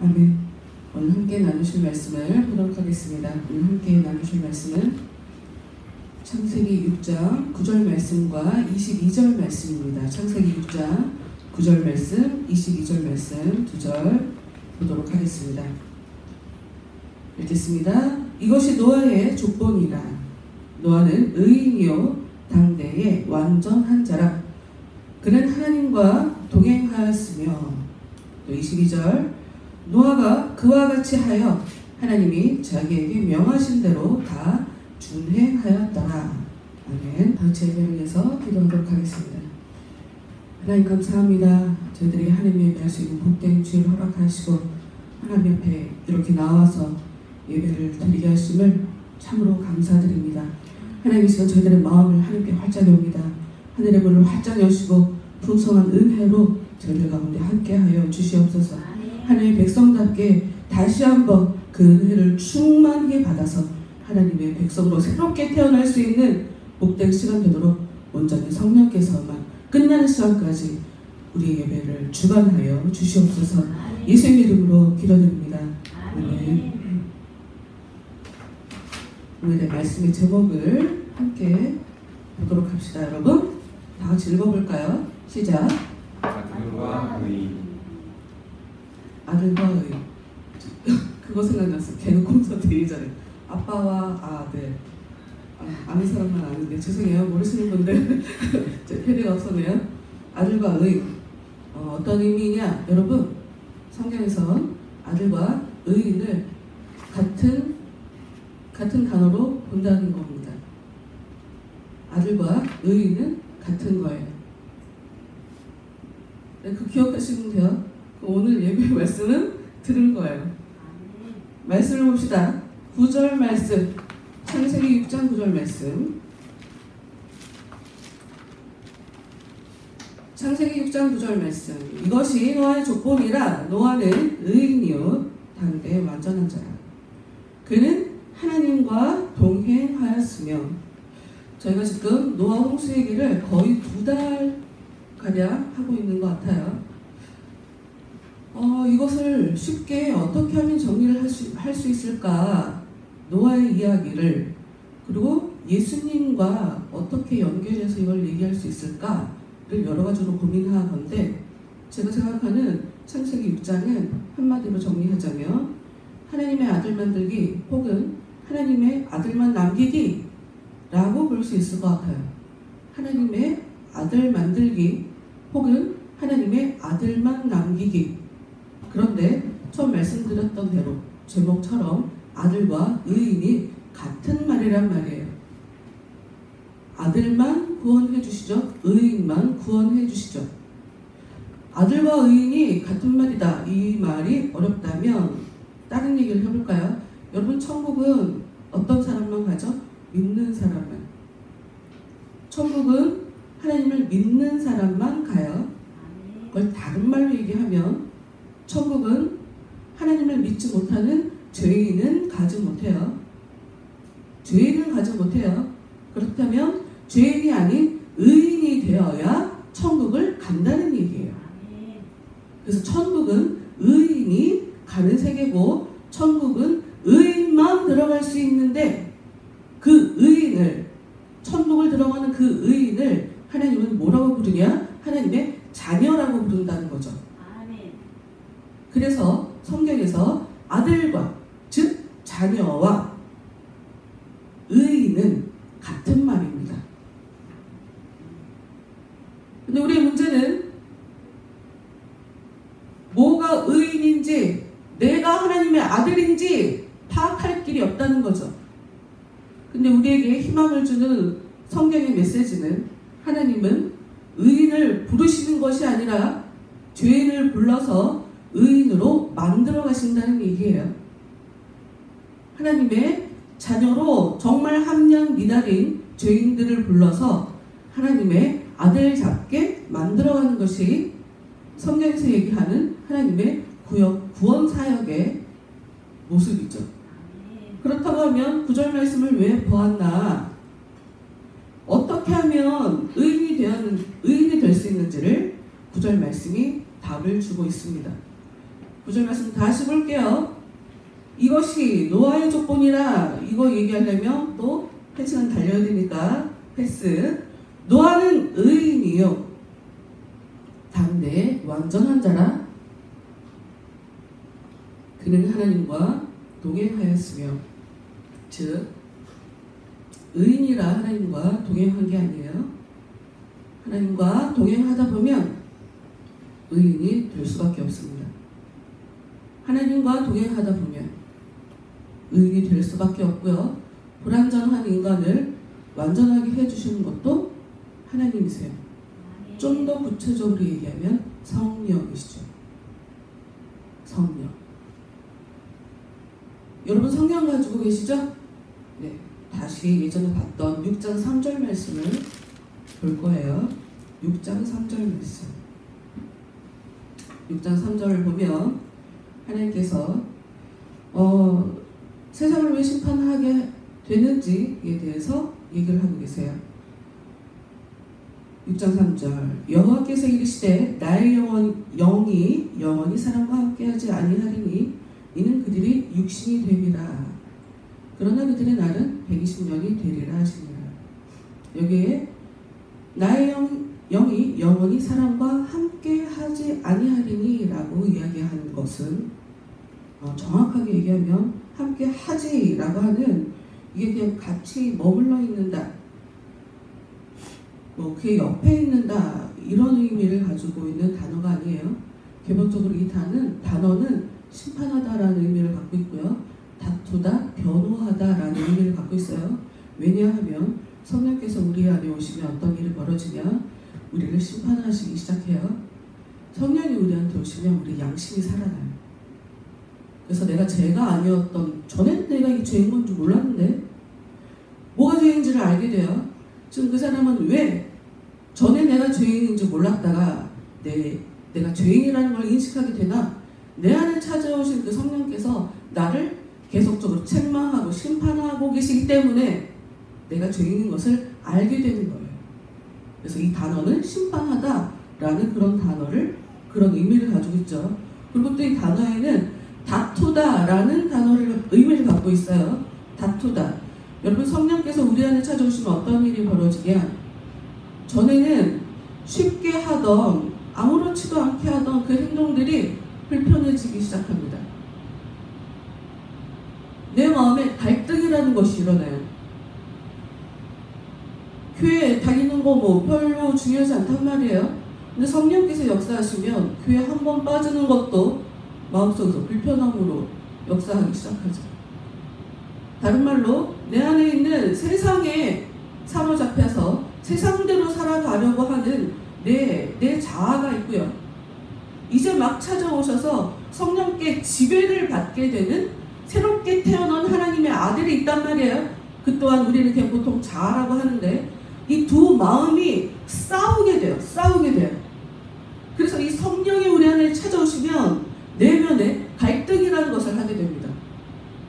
아멘. 오늘 함께 나누실 말씀을 보도록 하겠습니다. 오늘 함께 나누실 말씀은 창세기 6장 9절 말씀과 22절 말씀입니다. 창세기 6장 9절 말씀, 22절 말씀 2절 보도록 하겠습니다. 읽겠습니다. 이것이 노아의 족본이라. 노아는 의인이요 당대의 완전한 자라. 그는 하나님과 동행하였으며. 또 22절 노아가 그와 같이 하여 하나님이 자기에게 명하신 대로 다 준행하였더라. 아멘. 다 같이 예배를 위해서 기도하도록 하겠습니다. 하나님 감사합니다. 저희들이 하나님 예배할 수 있는 복된 주일 허락하시고 하나님 옆에 이렇게 나와서 예배를 드리게 하심을 참으로 감사드립니다. 하나님 이 시간 저희들의 마음을 하나님께 활짝 엽니다. 하늘의 문을 활짝 여시고 풍성한 은혜로 저희들 가운데 함께하여 주시옵소서. 하나님의 백성답게 다시 한번 그 은혜를 충만히 받아서 하나님의 백성으로 새롭게 태어날 수 있는 복된 시간 되도록 온전히 성령께서만 끝나는 시간까지 우리의 예배를 주관하여 주시옵소서. 예수의 이름으로 기도드립니다. 아멘. 오늘의 말씀의 제목을 함께 보도록 합시다. 여러분 다 같이 읽어볼까요? 시작. 아들과 의인. 아들과 의인. 그거 생각났어. 개그 콘서트 예전에 아빠와 아들. 아는 사람만 아는데 죄송해요. 모르시는 분들 제 패대가 없었네요. 아들과 의인. 어떤 의미냐? 여러분 성경에서 아들과 의인을 같은 단어로 본다는 겁니다. 아들과 의인은 같은 거예요. 그 기억하시면 돼요. 오늘 예배 말씀은 들은 거예요. 말씀을 봅시다. 9절 말씀, 창세기 6장 9절 말씀. 창세기 6장 9절 말씀. 이것이 노아의 족본이라. 노아는 의인이요 당대 완전한 자라. 그는 하나님과 동행하였으며. 저희가 지금 노아 홍수 얘기를 거의 2달 가량 하고 있는 것 같아요. 이것을 쉽게 어떻게 하면 정리를 할 수 있을까? 노아의 이야기를, 그리고 예수님과 어떻게 연결해서 이걸 얘기할 수 있을까를 여러 가지로 고민하건데, 제가 생각하는 창세기 6장은 한마디로 정리하자면 하나님의 아들 만들기 혹은 하나님의 아들만 남기기 라고 볼 수 있을 것 같아요. 하나님의 아들 만들기 혹은 하나님의 아들만 남기기. 그런데 처음 말씀드렸던 대로 제목처럼 아들과 의인이 같은 말이란 말이에요. 아들만 구원해 주시죠. 의인만 구원해 주시죠. 아들과 의인이 같은 말이다. 이 말이 어렵다면 다른 얘기를 해볼까요? 여러분 천국은 어떤 사람만 가죠? 믿는 사람만. 천국은 하나님을 믿는 사람만 가요. 그걸 다른 말로 얘기하면 천국은 하나님을 믿지 못하는 죄인은 가지 못해요. 죄인은 가지 못해요. 그렇다면 죄인이 아닌 의인이 되어야 천국을 간다는 얘기예요. 그래서 천국은 의인이 가는 세계고 천국은 의인만 들어갈 수 있는데 그 의인을, 천국을 들어가는 그 의인을 하나님은 뭐라고 부르냐? 하나님의 자녀라고 부른다는 거죠. 그래서 성경에서 아들과, 즉 자녀와 의인은 같은 말입니다. 근데 우리의 문제는 뭐가 의인인지, 내가 하나님의 아들인지 파악할 길이 없다는 거죠. 근데 우리에게 희망을 주는 성경의 메시지는 하나님은 의인을 부르시는 것이 아니라 죄인을 불러서 의인으로 만들어 가신다는 얘기예요. 하나님의 자녀로 정말 함량 미달인 죄인들을 불러서 하나님의 아들 잡게 만들어가는 것이 성경에서 얘기하는 하나님의 구원 사역의 모습이죠. 그렇다고 하면 9절 말씀을 왜 보았나? 어떻게 하면 의인이 될 수 있는지를 9절 말씀이 답을 주고 있습니다. 9절 말씀 다시 볼게요. 이것이 노아의 족본이라 이거 얘기하려면 또 1시간 달려야 되니까 패스. 노아는 의인이요 당대의 완전한 자라 그는 하나님과 동행하였으며 즉 의인이라 하나님과 동행한 게 아니에요. 하나님과 동행하다 보면 의인이 될 수밖에 없습니다. 하나님과 동행하다 보면 의인이 될 수밖에 없고요. 불완전한 인간을 완전하게 해주시는 것도 하나님이세요. 좀 더 구체적으로 얘기하면 성령이시죠. 성령. 여러분 성경 가지고 계시죠? 네. 다시 예전에 봤던 6장 3절 말씀을 볼 거예요. 6장 3절 말씀. 6장 3절을 보면 하나님께서 세상을 왜 심판하게 되는지에 대해서 얘기를 하고 계세요. 6장 3절 여호와께서 이르시되 나의 영이 영원히 사람과 함께하지 아니하리니 이는 그들이 육신이 되리라. 그러나 그들의 날은 120년이 되리라 하시니라. 여기에 나의 영이 영원히 사람과 함께하지 아니하리니 라고 이야기하는 것은 정확하게 얘기하면 함께하지 라고 하는 이게 그냥 같이 머물러 있는다, 그 옆에 있는다 이런 의미를 가지고 있는 단어가 아니에요. 기본적으로 이 단어는 심판하다라는 의미를 갖고 있고요. 다투다, 변호하다라는 의미를 갖고 있어요. 왜냐하면 성령께서 우리 안에 오시면 어떤 일이 벌어지면 우리를 심판하시기 시작해요. 성령이 우리한테 오시면 우리 양심이 살아나요. 그래서 내가 죄가 아니었던, 전에는 내가 이 죄인 건 줄 몰랐는데 뭐가 죄인지를 알게 돼요. 지금 그 사람은 왜 전에 내가 죄인인지 몰랐다가 내가 죄인이라는 걸 인식하게 되나? 내 안에 찾아오신 그 성령께서 나를 계속적으로 책망하고 심판하고 계시기 때문에 내가 죄인인 것을 알게 되는 거예요. 그래서 이 단어는 심판하다라는 그런 의미를 가지고 있죠. 그리고 또 이 단어에는 다투다라는 의미를 갖고 있어요. 다투다. 여러분 성령께서 우리 안에 찾아오시면 어떤 일이 벌어지냐? 전에는 쉽게 하던 아무렇지도 않게 하던 그 행동들이 불편해지기 시작합니다. 내 마음에 갈등이라는 것이 일어나요. 교회 다니는 거 별로 중요하지 않단 말이에요. 근데 성령께서 역사하시면 교회 한 번 빠지는 것도 마음속에서 불편함으로 역사하기 시작하죠. 다른 말로 내 안에 있는 세상에 사로잡혀서 세상대로 살아가려고 하는 내 자아가 있고요. 이제 막 찾아오셔서 성령께 지배를 받게 되는 새롭게 태어난 하나님의 아들이 있단 말이에요. 그 또한 우리는 그냥 보통 자아라고 하는데 이 두 마음이 싸우게 돼요. 그래서 이 성령이 우리 안에 찾아오시면 내면에 갈등이라는 것을 하게 됩니다.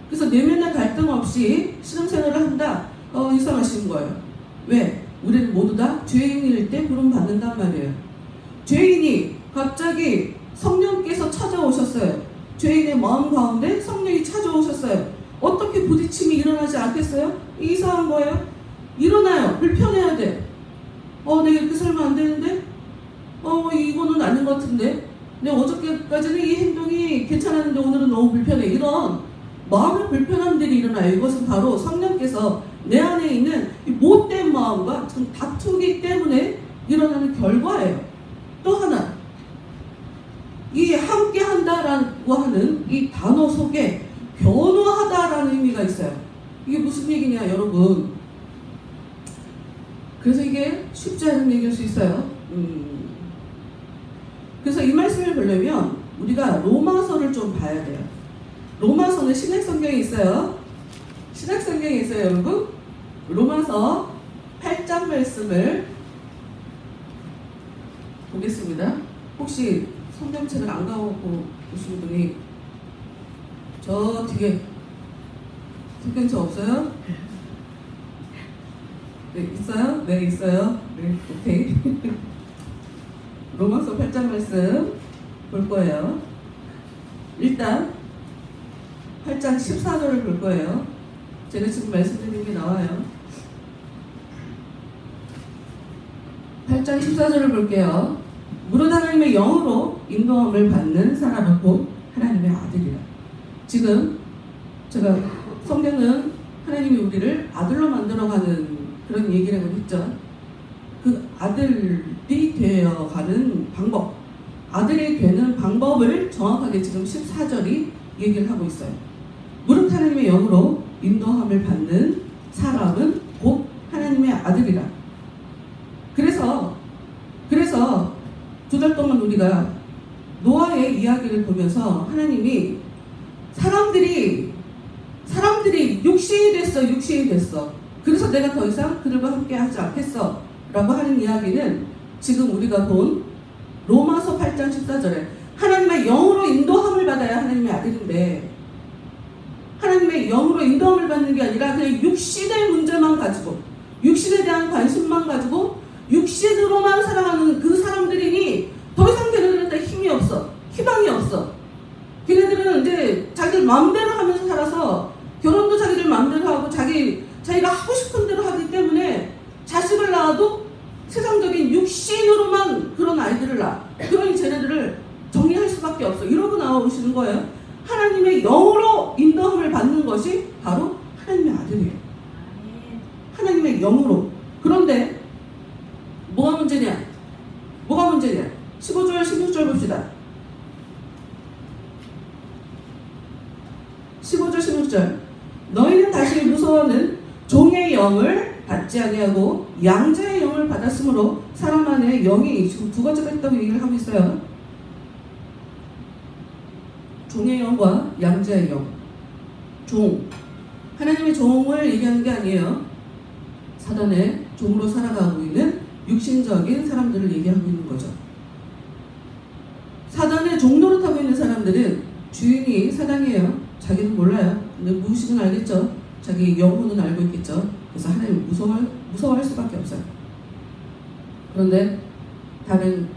그래서 내면의 갈등 없이 신앙생활을 한다? 이상하신 거예요. 왜? 우리는 모두 다 죄인일 때 부름 받는단 말이에요. 죄인이 갑자기 성령께서 찾아오셨어요. 죄인의 마음 가운데 성령이 찾아오셨어요. 어떻게 부딪힘이 일어나지 않겠어요? 이상한 거예요. 일어나요. 불편해야 돼. 내가 이렇게 살면 안 되는데? 이거는 아닌 것 같은데? 내가 어저께까지는 이 행동이 괜찮았는데 오늘은 너무 불편해. 이런 마음의 불편함들이 일어나요. 이것은 바로 성령께서 내 안에 있는 이 못된 마음과 지금 다투기 때문에 일어나는 결과예요. 또 하나, 이 함께 한다라고 하는 이 단어 속에 변호하다라는 의미가 있어요. 이게 무슨 얘기냐 여러분. 그래서 이게 쉽지 않은 얘기일 수 있어요. 그래서 이 말씀을 보려면 우리가 로마서를 좀 봐야 돼요. 로마서는 신약성경에 있어요. 신약성경에 있어요 여러분. 로마서 8장 말씀을 보겠습니다. 혹시 성경책을 안 가고 보시는 분이 저 뒤에 성경책 없어요? 네, 있어요? 네, 있어요. 네, 오케이. 로마서 8장 말씀 볼 거예요. 일단 8장 14절을 볼 거예요. 제가 지금 말씀드린 게 나와요. 8장 14절을 볼게요. 무릇 하나님의 영으로 인도함을 받는 사람은 곧 하나님의 아들이라. 지금 제가 성경은 하나님이 우리를 아들로 만들어가는 그런 얘기라고 했죠. 그 아들이 되어가는 방법, 아들이 되는 방법을 정확하게 지금 14절이 얘기를 하고 있어요. 무릇 하나님의 영으로 인도함을 받는 사람은 곧 하나님의 아들이라. 그래서 2달 동안 우리가 노아의 이야기를 보면서 하나님이 사람들이 육신이 됐어. 그래서 내가 더 이상 그들과 함께 하지 않겠어 라고 하는 이야기는 지금 우리가 본 로마서 8장 14절에 하나님의 영으로 인도함을 받아야 하나님의 아들인데, 하나님의 영으로 인도함을 받는 게 아니라 그냥 육신의 문제만 가지고, 육신에 대한 관심만 가지고 육신으로만 살아가는 그 사람들이니 더 이상 걔네들한테 힘이 없어, 희망이 없어. 걔네들은 이제 자기들 마음대로 하면서 살아서 결혼도 자기들 마음대로 하고 자기가 하고 싶은 대로 하기 때문에 자식을 낳아도 세상적인 육신으로만 그런 아이들을 낳아. 그러니 쟤네들을 정리할 수밖에 없어. 이러고 나오시는 거예요. 하나님의 영으로 인도함을 받는 것이 바로 하나님의 아들이에요. 하나님의 영으로. 그런데 뭐가 문제냐? 15절, 16절 봅시다. 15절, 16절. 너희는 다시 무서워하는 종의 영을 받지 아니하고 양자의 영을 받았으므로 사람 안에 영이 지금 두 가지가 있다고 얘기를 하고 있어요. 종의 영과 양자의 영. 종. 하나님의 종을 얘기하는 게 아니에요. 사단의 종으로 살아가고 있는 육신적인 사람들을 얘기하고 있는 거죠. 사단의 종 노릇하고 있는 사람들은 주인이 사단이에요. 자기는 몰라요. 근데 무의식은 알겠죠. 자기 영혼은 알고 있겠죠. 그래서 하나님을 무서워할 수밖에 없어요. 그런데 다른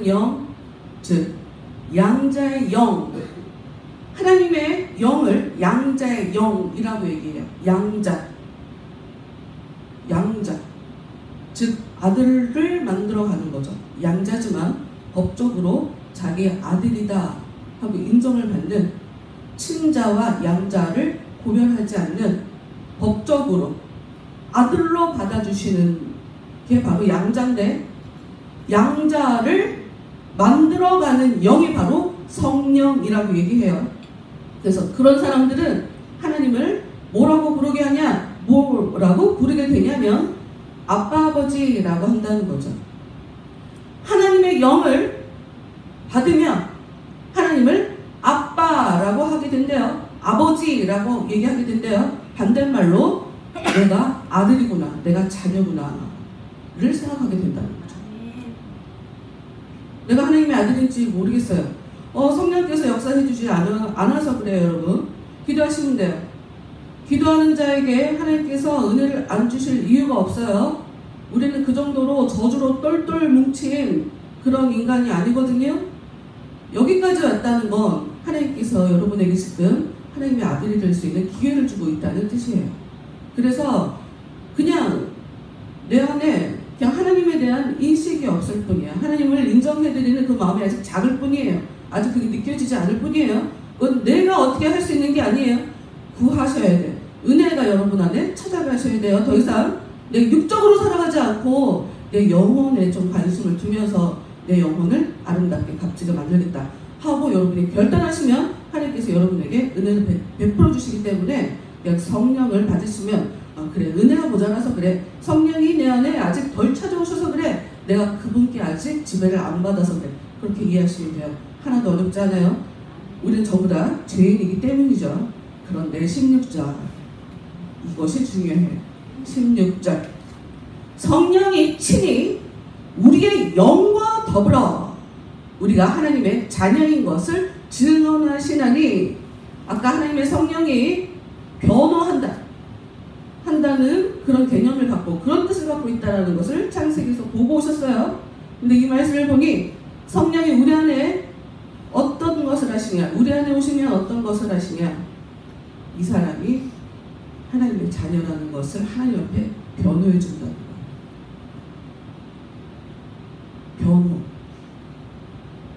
영, 즉 양자의 영, 하나님의 영을 양자의 영이라고 얘기해요. 양자, 즉 아들을 만들어가는 거죠. 양자지만 법적으로 자기 아들이다 하고 인정을 받는, 친자와 양자를 구별하지 않는, 법적으로 아들로 받아주시는 게 바로 양자인데, 양자를 만들어가는 영이 바로 성령이라고 얘기해요. 그래서 그런 사람들은 하나님을 뭐라고 부르게 하냐? 뭐라고 부르게 되냐면 아빠, 아버지라고 한다는 거죠. 하나님의 영을 받으면 하나님을 아빠라고 하게 된대요. 아버지라고 얘기하게 된대요. 반대말로 내가 아들이구나, 내가 자녀구나를 생각하게 된다는 거죠. 내가 하나님의 아들인지 모르겠어요. 성령께서 역사해주지 않아서 그래요, 여러분. 기도하시면 돼요. 기도하는 자에게 하나님께서 은혜를 안 주실 이유가 없어요. 우리는 그 정도로 저주로 똘똘 뭉친 그런 인간이 아니거든요. 여기까지 왔다는 건 하나님께서 여러분에게 지금 하나님의 아들이 될 수 있는 기회를 주고 있다는 뜻이에요. 그래서 그냥 내 안에 그냥 하나님에 대한 인식이 없을 뿐이야. 하나님을 인정해드리는 그 마음이 아직 작을 뿐이에요. 아직 그게 느껴지지 않을 뿐이에요. 그건 내가 어떻게 할 수 있는 게 아니에요. 구하셔야 돼요. 은혜가 여러분 안에 찾아가셔야 돼요. 더 이상 내 육적으로 살아가지 않고 내 영혼에 좀 관심을 두면서 내 영혼을 아름답게 값지게 만들겠다 하고 여러분이 결단하시면 하나님께서 여러분에게 은혜를 베풀어 주시기 때문에 성령을 받으시면 그래, 은혜가 모자라서 그래, 성령이 내 안에 아직 덜 찾아오셔서 그래, 내가 그분께 아직 지배를 안 받아서 그래, 그렇게 이해하시면 돼요. 하나도 어렵지 않아요. 우리는 저보다 죄인이기 때문이죠. 그런데 16절, 이것이 중요해요. 16절, 성령이 친히 우리의 영과 더불어 우리가 하나님의 자녀인 것을 증언하시나니, 아까 하나님의 성령이 변호한다는 그런 개념을 갖고 그런 뜻을 갖고 있다는 것을 창세기에서 보고 오셨어요. 근데 이 말씀을 보니 성령이 우리 안에 어떤 것을 하시냐? 우리 안에 오시면 어떤 것을 하시냐? 이 사람이 하나님의 자녀라는 것을 하나님 앞에 변호해 준다는 거예요. 변호.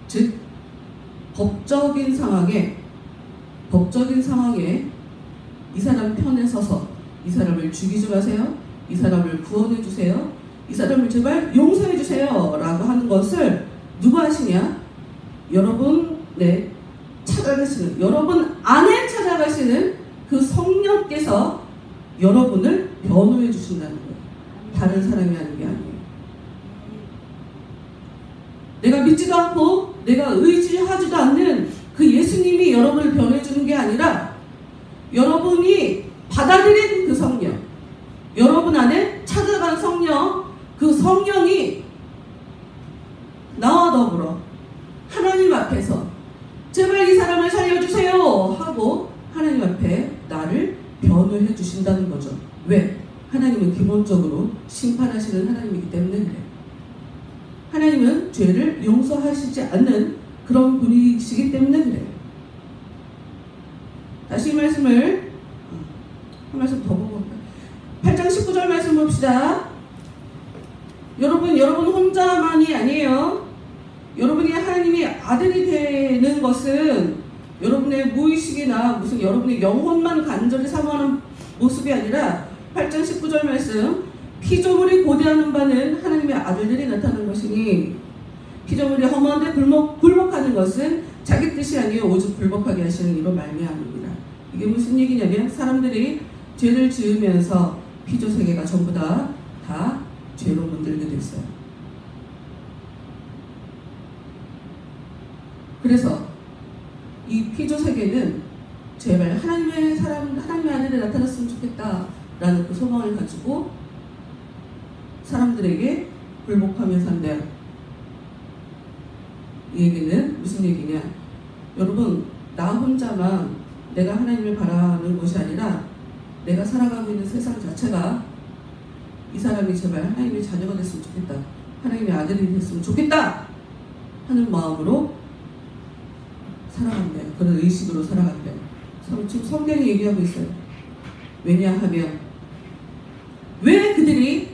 즉 법적인 상황에 이 사람 편에 서서 이 사람을 죽이지 마세요. 이 사람을 구원해 주세요. 이 사람을 제발 용서해 주세요. 라고 하는 것을 누가 하시냐? 여러분의 찾아가시는, 여러분 안에 찾아가시는 그 성령께서 여러분을 변호해 주신다는 거예요. 다른 사람이 하는 게 아니에요. 내가 믿지도 않고 내가 의지하지도 않는 그 예수님이 여러분을 변호해 주는 게 아니라 여러분이 받아들인 그 성령, 여러분 안에 찾아간 성령, 그 성령이 나와 더불어 하나님 앞에서 제발 이 사람을 살려주세요 하고 하나님 앞에 나를 변호해 주신다는 거죠. 왜? 하나님은 기본적으로 심판하시는 하나님이기 때문에 그래요. 하나님은 죄를 용서하시지 않는 그런 분이시기 때문에 그래요. 다시 이 말씀을 한 말씀 더 보고 8장 19절 말씀 봅시다. 여러분 혼자만이 아니에요. 여러분이 하나님의 아들이 되는 것은 여러분의 무의식이나 무슨 여러분의 영혼만 간절히 사모하는 모습이 아니라 8장 19절 말씀, 피조물이 고대하는 바는 하나님의 아들들이 나타나는 것이니 피조물이 허무한데 굴복하는 것은 자기 뜻이 아니요 오직 굴복하게 하시는 이로 말미암습니다. 이게 무슨 얘기냐면 사람들이 죄를 지으면서 피조세계가 전부 다 죄로 문들게 됐어요. 그래서 이 피조세계는 제발 하나님의 아들이 나타났으면 좋겠다라는 그 소망을 가지고 사람들에게 굴복하며 산대요. 이 얘기는 무슨 얘기냐? 여러분, 나 혼자만 내가 하나님을 바라는 것이 아니라 내가 살아가고 있는 세상 자체가 이 사람이 제발 하나님의 자녀가 됐으면 좋겠다, 하나님의 아들이 됐으면 좋겠다 하는 마음으로 살아간대요. 그런 의식으로 살아간대요. 지금 성경이 얘기하고 있어요. 왜냐하면 왜 그들이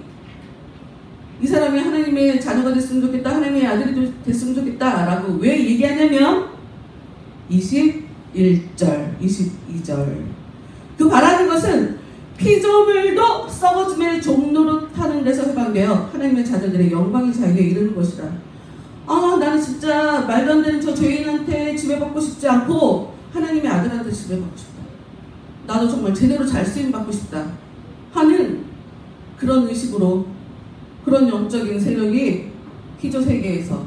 이 사람이 하나님의 자녀가 됐으면 좋겠다, 하나님의 아들이 됐으면 좋겠다 라고 왜 얘기하냐면 21절, 22절 그 바라는 것은 피조물도 썩어짐의 종로로 타는 데서 해방되어 하나님의 자녀들의 영광의 자유에 이르는 것이라. 나는 진짜 말도 안 되는 저 죄인한테 지배받고 싶지 않고 하나님의 아들한테 지배받고 싶다. 나도 정말 제대로 잘 쓰임받고 싶다 하는 그런 의식으로 그런 영적인 세력이 피조세계에서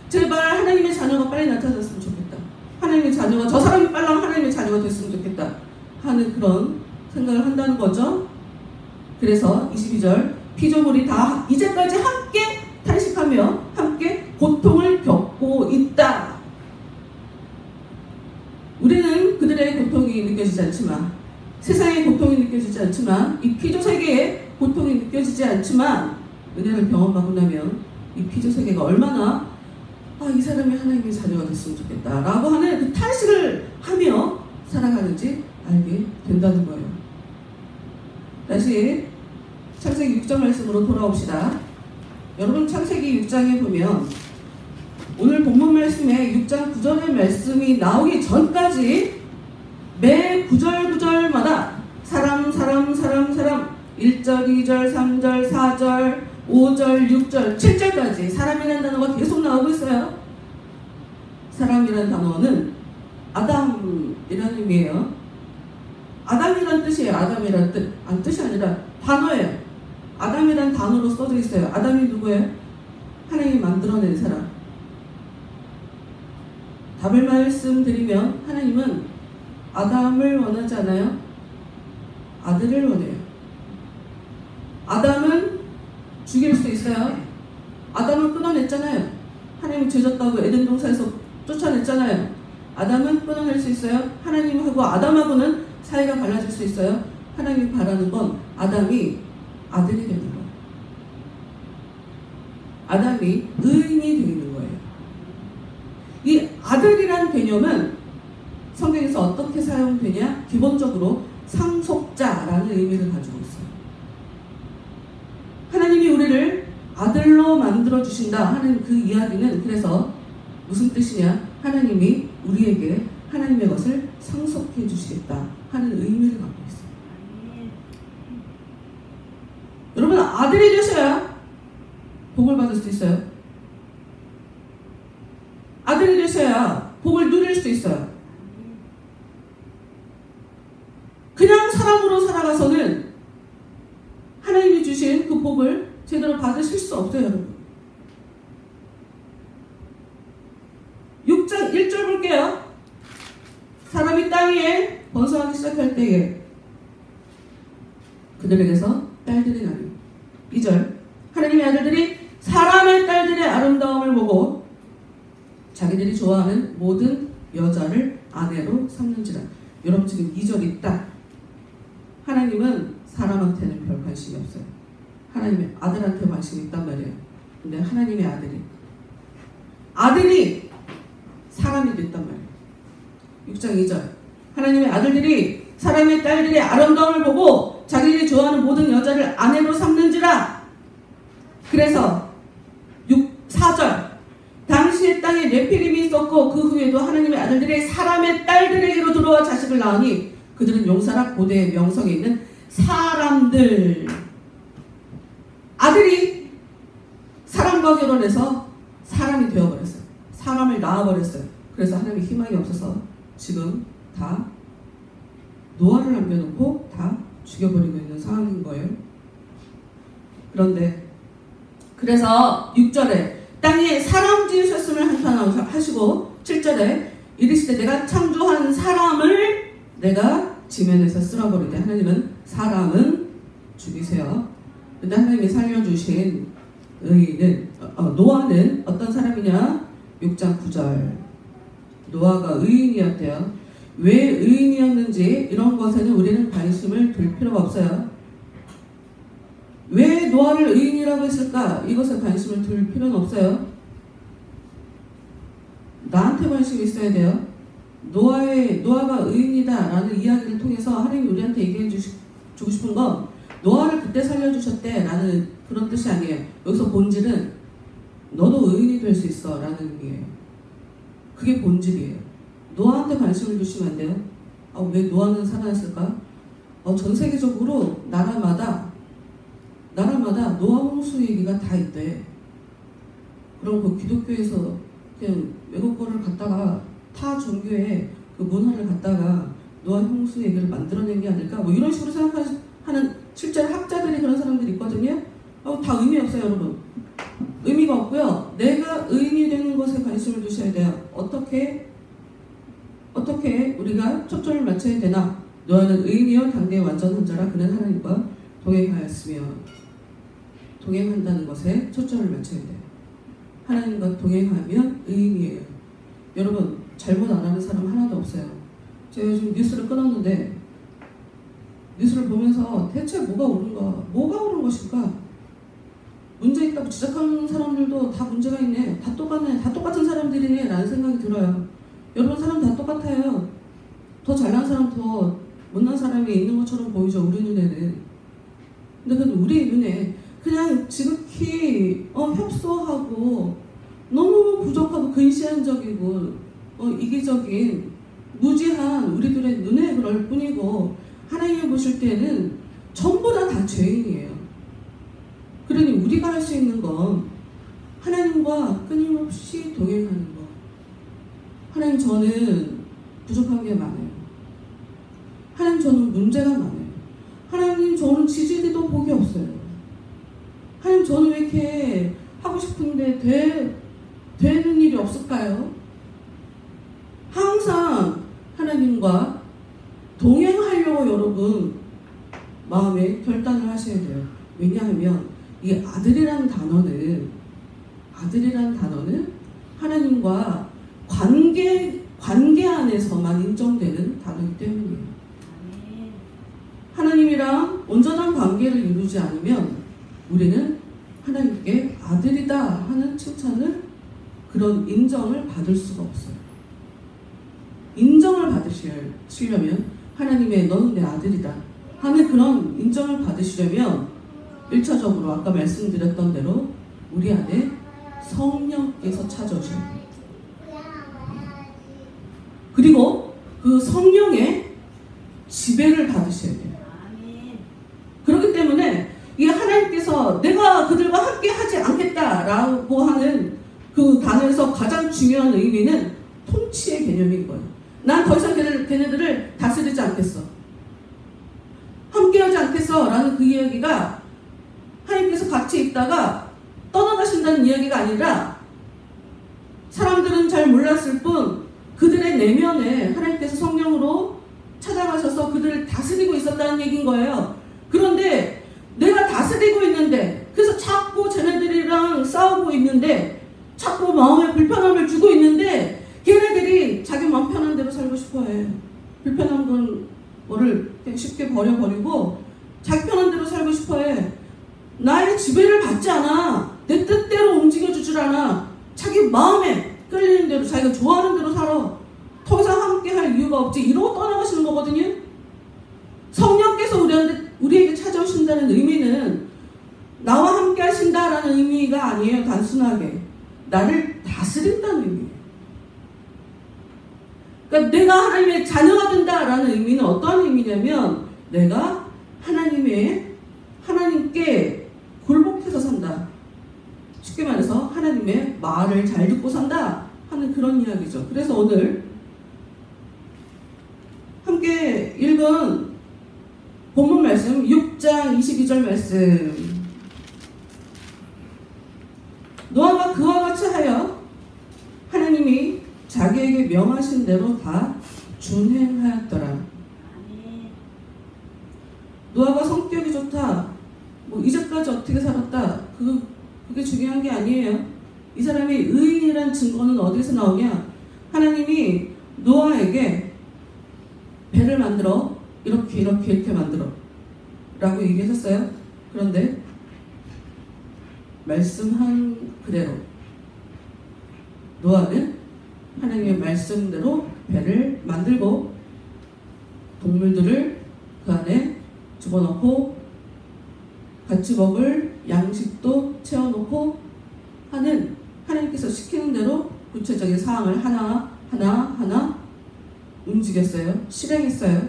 제발 하나님의 자녀가 빨리 나타났으면 좋겠다, 하나님의 자녀가, 저 사람이 빨리 하나님의 자녀가 됐으면 좋겠다 하는 그런 생각을 한다는 거죠. 그래서 22절 피조물이 다 이제까지 함께 탄식하며 함께 고통을 겪고 있다. 우리는 그들의 고통이 느껴지지 않지만, 세상의 고통이 느껴지지 않지만, 이 피조세계의 고통이 느껴지지 않지만 은혜를 경험하고 나면 이 피조세계가 얼마나 이 사람이 하나님의 자녀가 됐으면 좋겠다 라고 하는 그 탄식을 하며 살아가는지 알게 된다는 거예요. 다시 창세기 6장 말씀으로 돌아옵시다. 여러분 창세기 6장에 보면 오늘 본문 말씀에 6장 9절의 말씀이 나오기 전까지 매 구절마다 사람 1절, 2절, 3절, 4절, 5절, 6절, 7절까지 사람이라는 단어가 계속 나오고 있어요. 사람이라는 단어는 아담이라는 의미예요. 아담이란 뜻이에요. 아담이란 뜻. 뜻이 아니라 단어예요. 아담이란 단어로 써져 있어요. 아담이 누구예요? 하나님이 만들어낸 사람. 답을 말씀드리면 하나님은 아담을 원하지 않아요. 아들을 원해요. 아담은 죽일 수 있어요. 아담을 끊어냈잖아요. 하나님이 죄졌다고 에덴 동산에서 쫓아냈잖아요. 아담은 끊어낼 수 있어요. 하나님하고 아담하고는 사이가 갈라질 수 있어요. 하나님이 바라는 건 아담이 아들이 되는 거예요. 아담이 의인이 되는 거예요. 이 아들이란 아들이라는 개념은 성경에서 어떻게 사용되냐? 기본적으로 상속자라는 의미를 가지고 있어요. 하나님이 우리를 아들로 만들어 주신다 하는 그 이야기는 그래서 무슨 뜻이냐? 하나님이 우리에게 하나님의 것을 상속해 주시겠다 하는 의미를 갖고 있어요. 여러분, 아들이 되셔야 복을 받을 수 있어요. 아들이 되셔야 복을 누릴 수 있어요. 그냥 사람으로 살아가서는 하나님이 주신 그 복을 제대로 받으실 수 없어요, 여러분. 6장 1절 볼게요. 사람이 땅 위에 번성하기 시작할 때에 그들에게서 딸들이 나니. 2절 하나님의 아들들이 사람의 딸들의 아름다움을 보고 자기들이 좋아하는 모든 여자를 아내로 삼는지라. 여러분, 지금 2절이 딱 하나님은 사람한테는 별 관심이 없어요. 하나님의 아들한테 관심이 있단 말이에요. 근데 하나님의 아들이 사람이 됐단 말이에요. 6장 2절 하나님의 아들들이 사람의 딸들의 아름다움을 보고 자기들이 좋아하는 모든 여자를 아내로 삼는지라. 그래서 4절 당시의 땅에 네피림이 있었고 그 후에도 하나님의 아들들이 사람의 딸들에게로 들어와 자식을 낳으니 그들은 용사라 고대의 명성에 있는 사람들. 아들이 사람과 결혼해서 사람이 되어버렸어요. 사람을 낳아버렸어요. 그래서 하나님의 희망이 없어서 지금 다 노아를 남겨놓고 다 죽여버리고 있는 상황인 거예요. 그런데 그래서 6절에 땅에 사람 지으셨음을 한탄하시고 7절에 이르시되 내가 창조한 사람을 내가 지면에서 쓸어버리되 하나님은 사람은 죽이세요. 근데 하나님이 살려주신 의인은 노아는 어떤 사람이냐? 6장 9절 노아가 의인이었대요. 왜 의인이었는지 이런 것에는 우리는 관심을 둘 필요가 없어요. 왜 노아를 의인이라고 했을까? 이것에 관심을 둘 필요는 없어요. 나한테 관심이 있어야 돼요. 노아가 의인이다 라는 이야기를 통해서 하나님이 우리한테 얘기해 주고 싶은 건 노아를 그때 살려주셨대 라는 그런 뜻이 아니에요. 여기서 본질은 너도 의인이 될 수 있어 라는 의미예요. 그게 본질이에요. 노아한테 관심을 두시면 안 돼요. 왜 노아는 살아났을까? 전 세계적으로 나라마다 노아 홍수 얘기가 다 있대. 그럼 그 기독교에서 그냥 외국 거를 갖다가 타 종교의 그 문화를 갖다가 노아 홍수 얘기를 만들어낸 게 아닐까? 뭐 이런 식으로 생각하는 실제로 학자들이 그런 사람들이 있거든요. 다 의미 없어요, 여러분. 의미가 없고요. 내가 의인이 되는 것에 관심을 두셔야 돼요. 어떻게 우리가 초점을 맞춰야 되나? 노아는 의인이요 당대의 완전한 자라. 그는 하나님과 동행하였으며. 동행한다는 것에 초점을 맞춰야 돼요. 하나님과 동행하면 의인이에요. 여러분, 잘못 안 하는 사람 하나도 없어요. 제가 요즘 뉴스를 끊었는데 뉴스를 보면서 대체 뭐가 옳은 것일까? 문제 있다고 지적하는 사람들도 다 문제가 있네. 다 똑같네. 다 똑같은 사람들이네 라는 생각이 들어요. 여러분, 사람 다 똑같아요. 더 잘난 사람, 더 못난 사람이 있는 것처럼 보이죠, 우리 눈에는. 근데 그건 우리 눈에 그냥 지극히 협소하고 너무 부족하고 근시안적이고 이기적인 무지한 우리들의 눈에 그럴 뿐이고 하나님이 보실 때는 전부 다 죄인이에요. 그러니 우리가 할 수 있는 건 하나님과 끊임없이 동행하는 것. 하나님, 저는 부족한 게 많아요. 하나님, 저는 문제가 많아요. 하나님, 저는 지지리도 복이 없어요. 하나님, 저는 왜 이렇게 하고 싶은데 되는 일이 없을까요? 항상 하나님과 동행하려고 여러분 마음에 결단을 하셔야 돼요. 왜냐하면 이 아들이라는 단어는 하나님과 관계 안에서만 인정되는 단어이기 때문이에요. 하나님이랑 온전한 관계를 이루지 않으면 우리는 하나님께 아들이다 하는 칭찬을, 그런 인정을 받을 수가 없어요. 받으시려면 하나님의 너는 내 아들이다 하는 그런 인정을 받으시려면 1차적으로 아까 말씀드렸던 대로 우리 안에 성령께서 찾아오셔야 돼요. 그리고 그 성령의 지배를 받으셔야 돼요. 그렇기 때문에 이 하나님께서 내가 그들과 함께 하지 않겠다라고 하는 그 단어에서 가장 중요한 의미는 통치의 개념인 거예요. 난 더 이상 걔네들을 다스리지 않겠어. 함께하지 않겠어 라는 그 이야기가 하나님께서 같이 있다가 떠나가신다는 이야기가 아니라 사람들은 잘 몰랐을 뿐 그들의 내면에 하나님께서 성령으로 찾아가셔서 그들을 다스리고 있었다는 얘기인 거예요. 그런데 내가 다스리고 있는데 그래서 자꾸 쟤네들이랑 싸우고 있는데 자꾸 마음에 불편함을 주고 있는데 걔네들이 자기 마음 편한 대로 살고 싶어해. 불편한 거를 쉽게 버려버리고 자기 편한 대로 살고 싶어해. 나의 지배를 받지 않아. 내 뜻대로 움직여주질 않아. 자기 마음에 끌리는 대로 자기가 좋아하는 대로 살아. 더 이상 함께 할 이유가 없지. 이러고 떠나가시는 거거든요. 성령께서 우리에게 찾아오신다는 의미는 나와 함께 하신다라는 의미가 아니에요. 단순하게 나를 다스린다는 의미예요. 그러니까 내가 하나님의 자녀가 된다라는 의미는 어떤 의미냐면 내가 하나님께 굴복해서 산다. 쉽게 말해서 하나님의 말을 잘 듣고 산다 하는 그런 이야기죠. 그래서 오늘 함께 읽은 본문 말씀 6장 22절 말씀. 노아가 그와 같이 하여 하나님이 자기에게 명하신 대로 다 준행하였더라. 노아가 성격이 좋다. 이제까지 어떻게 살았다. 그게 중요한 게 아니에요. 이 사람이 의인이란 증거는 어디서 나오냐? 하나님이 노아에게 배를 만들어 이렇게 만들어 라고 얘기하셨어요. 그런데 말씀한 그대로 노아는 하나님의 말씀대로 배를 만들고 동물들을 그 안에 집어넣고 같이 먹을 양식도 채워놓고 하는 하나님께서 시키는 대로 구체적인 사항을 하나 움직였어요. 실행했어요.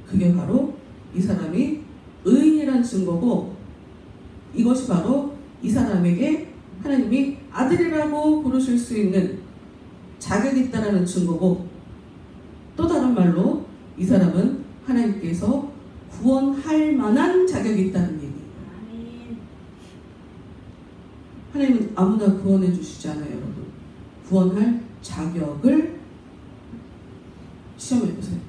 그게 바로 이 사람이 의인이란 증거고 이것이 바로 이 사람에게 하나님이 아들이라고 부르실 수 있는 자격이 있다는 증거고 또 다른 말로 이 사람은 하나님께서 구원할 만한 자격이 있다는 얘기예요. 하나님은 아무나 구원해 주시지 않아요, 여러분. 구원할 자격을 시험해 보세요.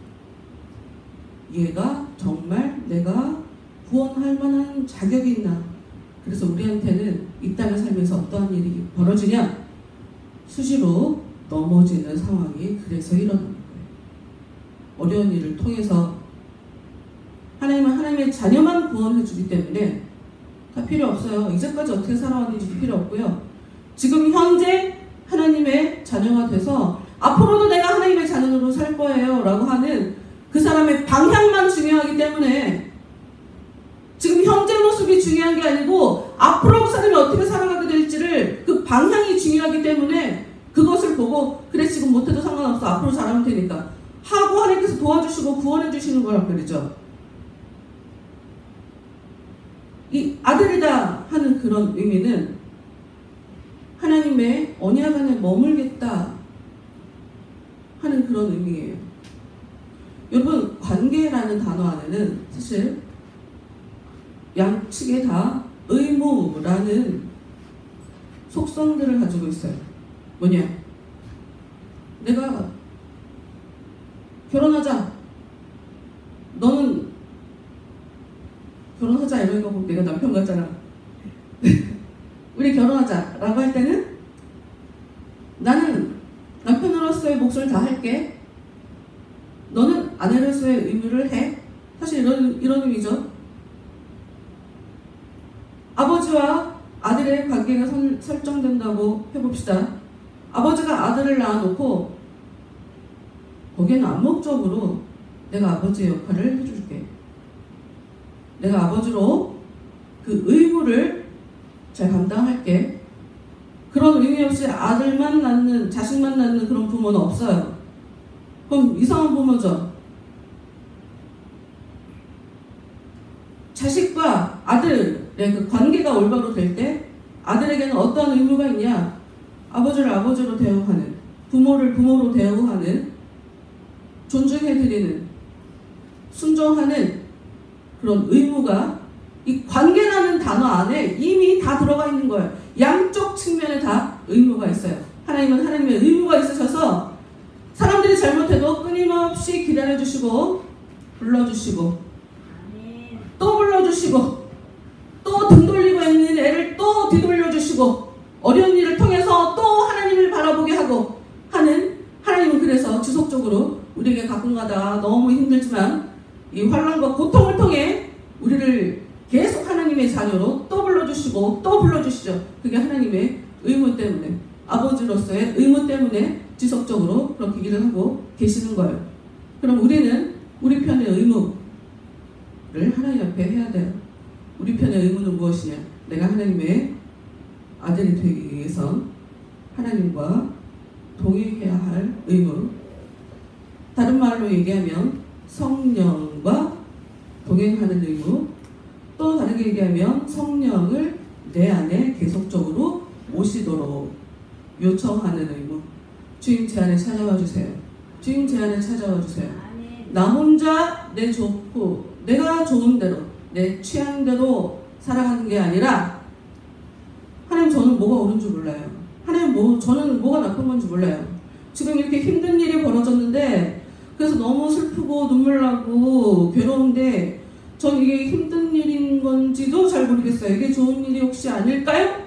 얘가 정말 내가 구원할 만한 자격이 있나? 그래서 우리한테는 이 땅을 살면서 어떠한 일이 벌어지냐? 수시로 넘어지는 상황이 그래서 일어나는 거예요. 어려운 일을 통해서 하나님은 하나님의 자녀만 구원해 주기 때문에 다 필요 없어요. 이제까지 어떻게 살아왔는지도 필요 없고요. 지금 현재 하나님의 자녀가 돼서 앞으로도 내가 하나님의 자녀로 살 거예요 라고 하는 그 사람의 방향만 중요하기 때문에 지금 현재 모습이 중요한 게 아니고 앞으로 그 사람이 어떻게 살아가게 될지를 그 방향이 중요하기 때문에 그것을 보고 그래 지금 못해도 상관없어 앞으로 잘하면 되니까 하고 하나님께서 도와주시고 구원해 주시는 거란 말이죠. 이 아들이다 하는 그런 의미는 하나님의 언약 안에 머물겠다 하는 그런 의미예요. 여러분 관계라는 단어 안에는 사실 양측에 다 의무라는 속성들을 가지고 있어요. 뭐냐? 내가 결혼하자. 너는 결혼하자 이런 거 보면 내가 남편 같잖아. 우리 결혼하자 라고 할 때는 나는 남편으로서의 몫을 다 할게. 너는 아내로서의 의무를 해. 사실 이런 의미죠. 아버지와 아들의 관계가 설정된다고 해봅시다. 아버지가 아들을 낳아놓고 거기에는 암묵적으로 내가 아버지의 역할을 해줄게. 내가 아버지로 그 의무를 잘 감당할게. 그런 의미 없이 아들만 낳는, 자식만 낳는 그런 부모는 없어요. 그럼 이상한 부모죠. 자식과 아들의 그 관계가 올바로 될 때 아들에게는 어떠한 의무가 있냐? 아버지를 아버지로 대우하는, 부모를 부모로 대우하는, 존중해드리는, 순종하는 그런 의무가 이 관계라는 단어 안에 이미 다 들어가 있는 거예요. 양쪽 측면에 다 의무가 있어요. 하나님은 하나님의 의무가 있으셔서 사람들이 잘못해도 끊임없이 기다려주시고 불러주시고 또 불러주시고 또 등 돌리고 있는 애를 또 뒤돌려주시고 어려운 일을 통해서 또 하나님을 바라보게 하고 하는 하나님은 그래서 지속적으로 우리에게 가끔가다 너무 힘들지만 이 환난과 고통을 통해 우리를 계속 하나님의 자녀로 또 불러주시고 또 불러주시죠. 그게 하나님의 의무 때문에, 아버지로서의 의무 때문에 지속적으로 그렇게 일을 하고 계시는 거예요. 그럼 우리는 우리 편의 의무를 하나님 앞에 해야 돼요. 우리 편의 의무는 무엇이냐? 내가 하나님의 아들이 되기 위해서 하나님과 동행해야 할 의무. 다른 말로 얘기하면 성령과 동행하는 의무. 또 다르게 얘기하면 성령을 내 안에 계속적으로 모시도록 요청하는 의무. 주님 제 안에 찾아와 주세요. 주님 제 안에 찾아와 주세요. 나 혼자 내 좋고 내가 좋은 대로 내 취향대로 살아가는 게 아니라 하나님 저는 뭐가 옳은 줄 몰라요. 하나님 저는 뭐가 나쁜 건지 몰라요. 지금 이렇게 힘든 일이 벌어졌는데 그래서 너무 슬프고 눈물 나고 괴로운데 전 이게 힘든 일인 건지도 잘 모르겠어요. 이게 좋은 일이 혹시 아닐까요?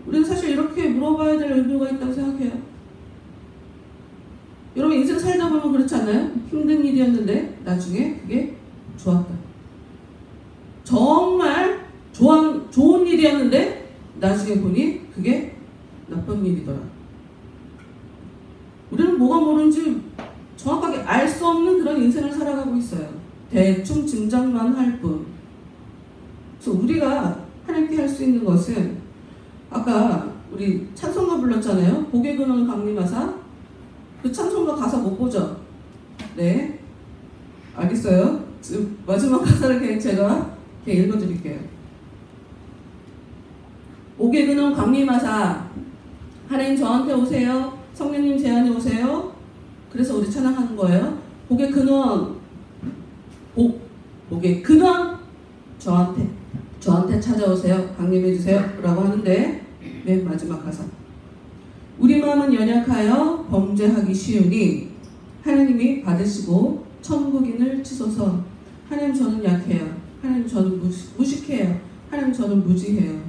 우리는 사실 이렇게 물어봐야 될 의무가 있다고 생각해요. 여러분 인생 살다 보면 그렇지 않나요? 힘든 일이었는데 나중에 그게 좋았다. 정말 좋은 일이었는데 나중에 보니 그게 나쁜 일이더라. 우리는 뭐가 모르는지 정확하게 알 수 없는 그런 인생을 살아가고 있어요. 대충 짐작만 할 뿐. 그래서 우리가 하나님께 할 수 있는 것은 아까 우리 찬송가 불렀잖아요. 복의 근원 강림하사. 그 찬송가 가사 못 보죠? 네. 알겠어요? 지금 마지막 가사를 그냥 제가 읽어드릴게요. 복의 근원 강림하사. 하나님 저한테 오세요. 성령님 제 안에 오세요. 그래서 우리 찬양하는 거예요. 복의 근원, 복의 근원 저한테 찾아오세요. 강림해주세요. 라고 하는데 맨 마지막 가사. 우리 마음은 연약하여 범죄하기 쉬우니 하나님이 받으시고 천국인을 치소서. 하나님 저는 약해요. 하나님 저는 무식해요. 하나님 저는 무지해요.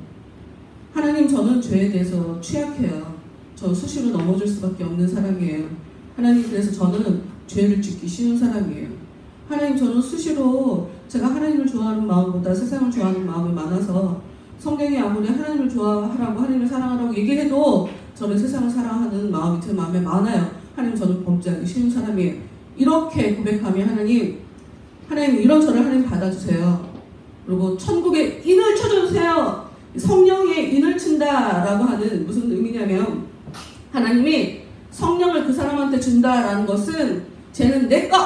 하나님 저는 죄에 대해서 취약해요. 저 수시로 넘어질 수밖에 없는 사람이에요. 하나님 그래서 저는 죄를 짓기 쉬운 사람이에요. 하나님 저는 수시로 제가 하나님을 좋아하는 마음보다 세상을 좋아하는 마음이 많아서 성경이 아무리 하나님을 좋아하라고 하나님을 사랑하라고 얘기해도 저는 세상을 사랑하는 마음이 제 마음에 많아요. 하나님 저는 범죄하기 쉬운 사람이에요. 이렇게 고백하면 하나님 이런 저를 하나님 받아주세요. 그리고 천국에 인을 쳐주세요. 성령의 인을 친다라고 하는 무슨 의미냐면 하나님이 성령을 그 사람한테 준다라는 것은 쟤는 내 거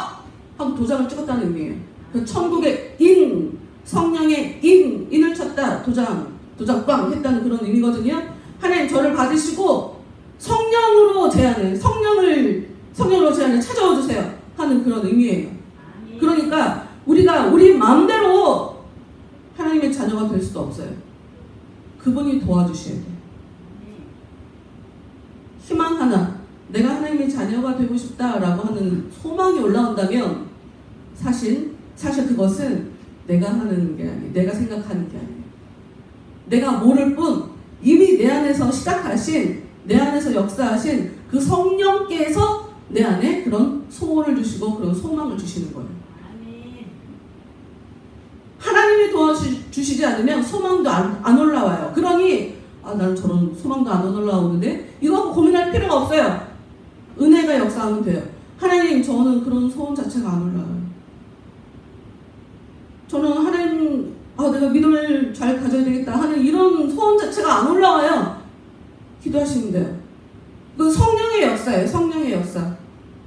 하고 도장을 찍었다는 의미예요. 그 천국의 인, 성령의 인을 쳤다. 도장 꽝 했다는 그런 의미거든요. 하나님 저를 받으시고 성령으로 제 안에 성령으로 제 안에 찾아와 주세요 하는 그런 의미예요. 그러니까 우리가 우리 마음대로 하나님의 자녀가 될 수도 없어요. 그분이 도와주셔야 돼요. 희망 하나, 내가 하나님의 자녀가 되고 싶다라고 하는 소망이 올라온다면 사실 그것은 내가 하는 게 아니에요. 내가 생각하는 게 아니에요. 내가 모를 뿐 이미 내 안에서 시작하신, 내 안에서 역사하신 그 성령께서 내 안에 그런 소원을 주시고 그런 소망을 주시는 거예요. 하나님이 도와주시지 않으면 소망도 안 올라와요. 그러니 난 저런 소망도 안 올라오는데 이거 고민할 필요가 없어요. 은혜가 역사하면 돼요. 하나님, 저는 그런 소원 자체가 안 올라와요. 저는 하나님, 내가 믿음을 잘 가져야 되겠다 하는 이런 소원 자체가 안 올라와요. 기도하시면 돼요. 그 성령의 역사예요. 성령의 역사.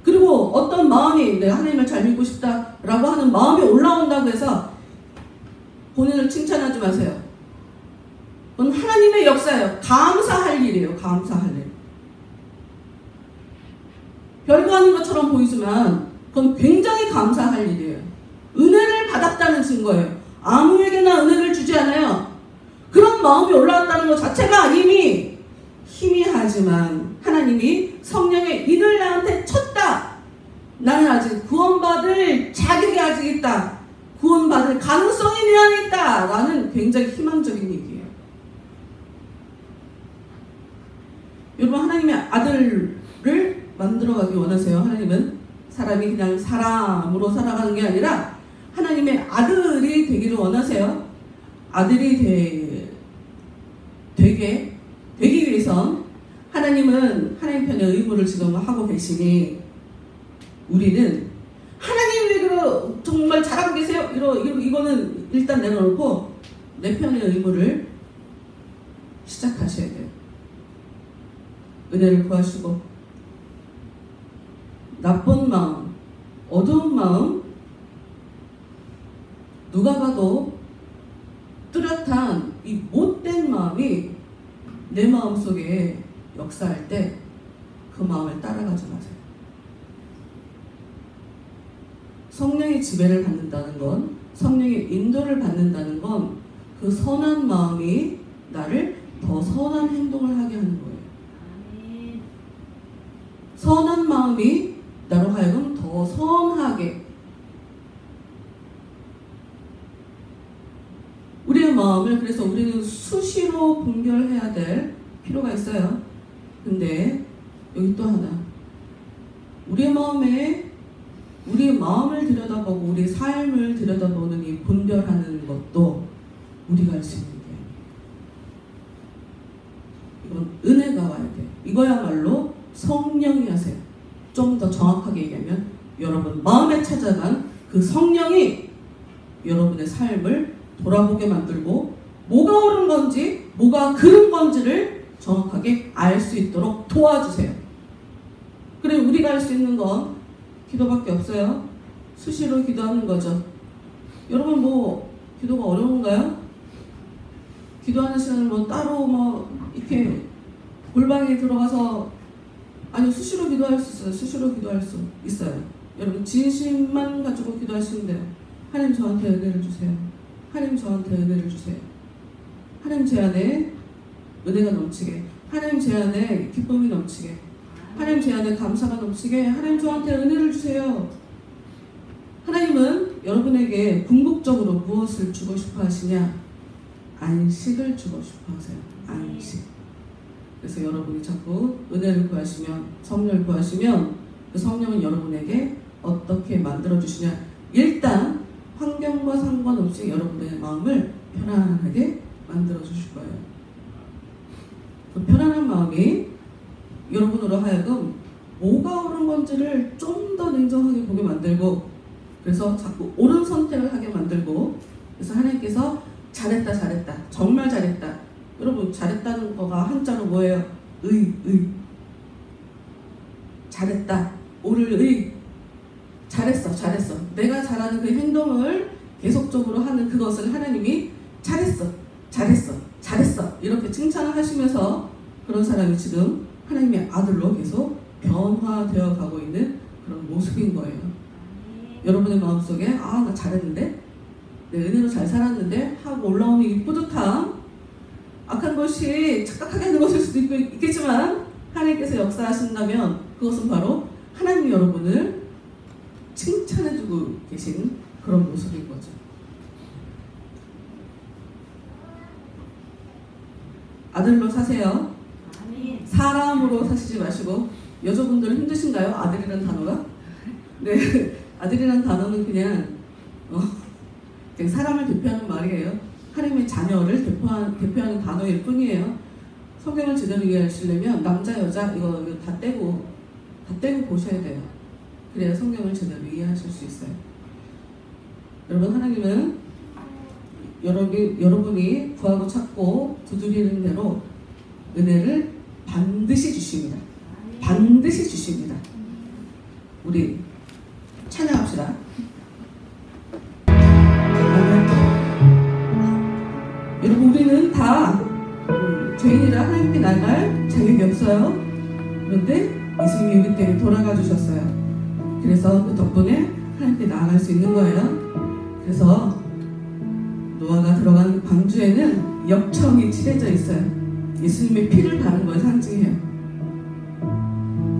그리고 어떤 마음이 내가 하나님을 잘 믿고 싶다라고 하는 마음이 올라온다고 해서 본인을 칭찬하지 마세요. 그건 하나님의 역사예요. 감사할 일이에요. 감사할 일. 별거 아닌 것처럼 보이지만 그건 굉장히 감사할 일이에요. 은혜를 받았다는 증거예요. 아무에게나 은혜를 주지 않아요. 그런 마음이 올라왔다는 것 자체가 이미 희미하지만 하나님이 성령의 인을 나한테 쳤다. 나는 아직 구원받을 자격이 아직 있다. 구원받을 가능성이 내 안에 있다. 라는 굉장히 희망적인 얘기예요. 여러분, 하나님의 아들을 만들어가기 원하세요. 하나님은 사람이 그냥 사람으로 살아가는 게 아니라 하나님의 아들이 되기를 원하세요. 아들이 되기 위해선 하나님은 하나님 편의 의무를 지금 하고 계시니 우리는 하나님 왜 정말 잘하고 계세요? 이거는 일단 내려놓고 내 편의 의무를 시작하셔야 돼요. 은혜를 구하시고 나쁜 마음, 어두운 마음, 누가 봐도 뚜렷한 이 못된 마음이 내 마음속에 역사할 때 그 마음을 따라가지 마세요. 성령의 지배를 받는다는 건, 성령의 인도를 받는다는 건 그 선한 마음이 나를 더 선한 행동을 하게 하는 거예요. 선한 마음이 나로 하여금 더 선하게, 우리의 마음을 그래서 우리는 수시로 분별해야 될 필요가 있어요. 근데 여기 또 하나, 우리의 마음을 들여다보고 우리의 삶을 들여다보는 이 분별하는 것도 우리가 할 수 있는 게 이건 은혜가 와야 돼요. 이거야말로 성령이 하세요. 좀 더 정확하게 얘기하면 여러분 마음에 찾아간 그 성령이 여러분의 삶을 돌아보게 만들고 뭐가 옳은 건지 뭐가 그른 건지를 정확하게 알 수 있도록 도와주세요. 그래, 우리가 할 수 있는 건 기도밖에 없어요. 수시로 기도하는 거죠. 여러분 기도가 어려운가요? 기도하는 시간을 따로 이렇게 골방에 들어가서 수시로 기도할 수 있어요. 수시로 기도할 수 있어요. 여러분 진심만 가지고 기도하시면 돼요. 하나님 저한테 은혜를 주세요. 하나님 저한테 은혜를 주세요. 하나님 제 안에 은혜가 넘치게, 하나님 제 안에 기쁨이 넘치게, 하나님 제 안에 감사가 넘치게, 하나님 저한테 은혜를 주세요. 하나님은 여러분에게 궁극적으로 무엇을 주고 싶어 하시냐? 안식을 주고 싶어 하세요. 안식. 그래서 여러분이 자꾸 은혜를 구하시면, 성령을 구하시면 그 성령은 여러분에게 어떻게 만들어주시냐? 일단 환경과 상관없이 여러분의 마음을 편안하게 만들어주실 거예요. 그 편안한 마음이 여러분으로 하여금 뭐가 옳은 건지를 좀 더 냉정하게 보게 만들고, 그래서 자꾸 옳은 선택을 하게 만들고, 그래서 하나님께서 잘했다, 정말 잘했다. 여러분 잘했다는 거가 한자로 뭐예요? 의. 잘했다, 옳을 의. 잘했어. 내가 잘하는 그 행동을 계속적으로 하는 그것을 하나님이 잘했어 이렇게 칭찬을 하시면서 그런 사람이 지금 하나님의 아들로 계속 변화되어 가고 있는 그런 모습인 거예요. 여러분의 마음속에 나 잘했는데, 내 은혜로 잘 살았는데 하고 올라오는 이 뿌듯함, 악한 것이 착각하게 하는 것일 수도 있겠지만 하나님께서 역사하신다면 그것은 바로 하나님이 여러분을 칭찬해주고 계신 그런 모습인 거죠. 아들로 사세요. 사람으로 사시지 마시고. 여자분들 힘드신가요? 아들이라는 단어가? 네, 아들이라는 단어는 그냥 사람을 대표하는 말이에요. 하나님의 자녀를 대표하는 단어일 뿐이에요. 성경을 제대로 이해하시려면 남자, 여자 이거 다 떼고 다 떼고 보셔야 돼요. 그래야 성경을 제대로 이해하실 수 있어요. 여러분, 하나님은 여러분이 구하고 찾고 두드리는 대로 은혜를 반드시 주십니다. 반드시 주십니다. 우리 찬양합시다. 여러분, 우리는 다 죄인이라 하나님께 나갈 자격이 없어요. 그런데 예수님이 우리 때문에 돌아가 주셨어요. 그래서 그 덕분에 하나님께 나아갈 수 있는 거예요. 그래서 노아가 들어간 방주에는 역청이 칠해져 있어요. 예수님의 피를 바른 걸 상징해요.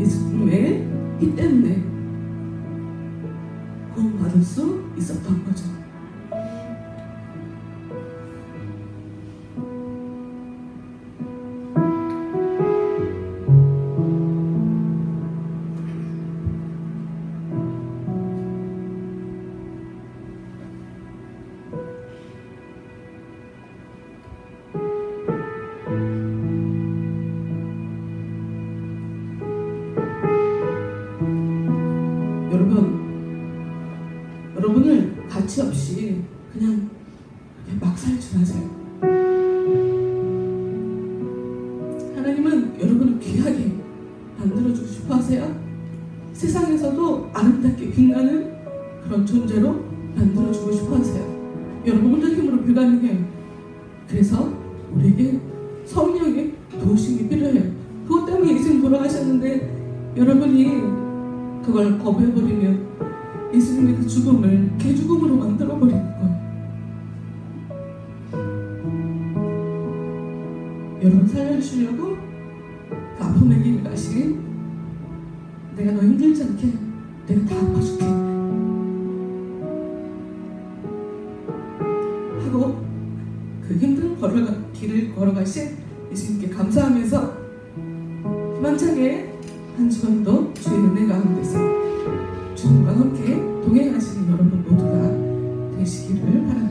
예수님의 피 때문에 구원받을 수 있었던 거죠. 여러분을 가치 없이 그냥 막 살출하세요. 하나님은 여러분을 귀하게 만들어주고 싶어 하세요. 세상에서도 아름답게 빛나는 그런 존재로 만들어주고 싶어 하세요. 여러분 혼자 힘으로 불가능해요. 그래서 우리에게 성령의 도우심이 필요해요. 그것 때문에 예수님 돌아가셨는데 여러분이 그걸 거부해버리면 예수님의 그 죽음을 개죽음으로 만들어버리는 거예요. 여러분 살려주시려고 그 아픔의 길 가신 내가 너 힘들지 않게 내가 다 아파줄게 하고 그 힘든 길을 걸어가신 예수님께 감사하면서 희망차게 한 주간도 주의 은혜 가운데서 주님과 함께 동행하시는 여러분 모두가 되시기를 바랍니다.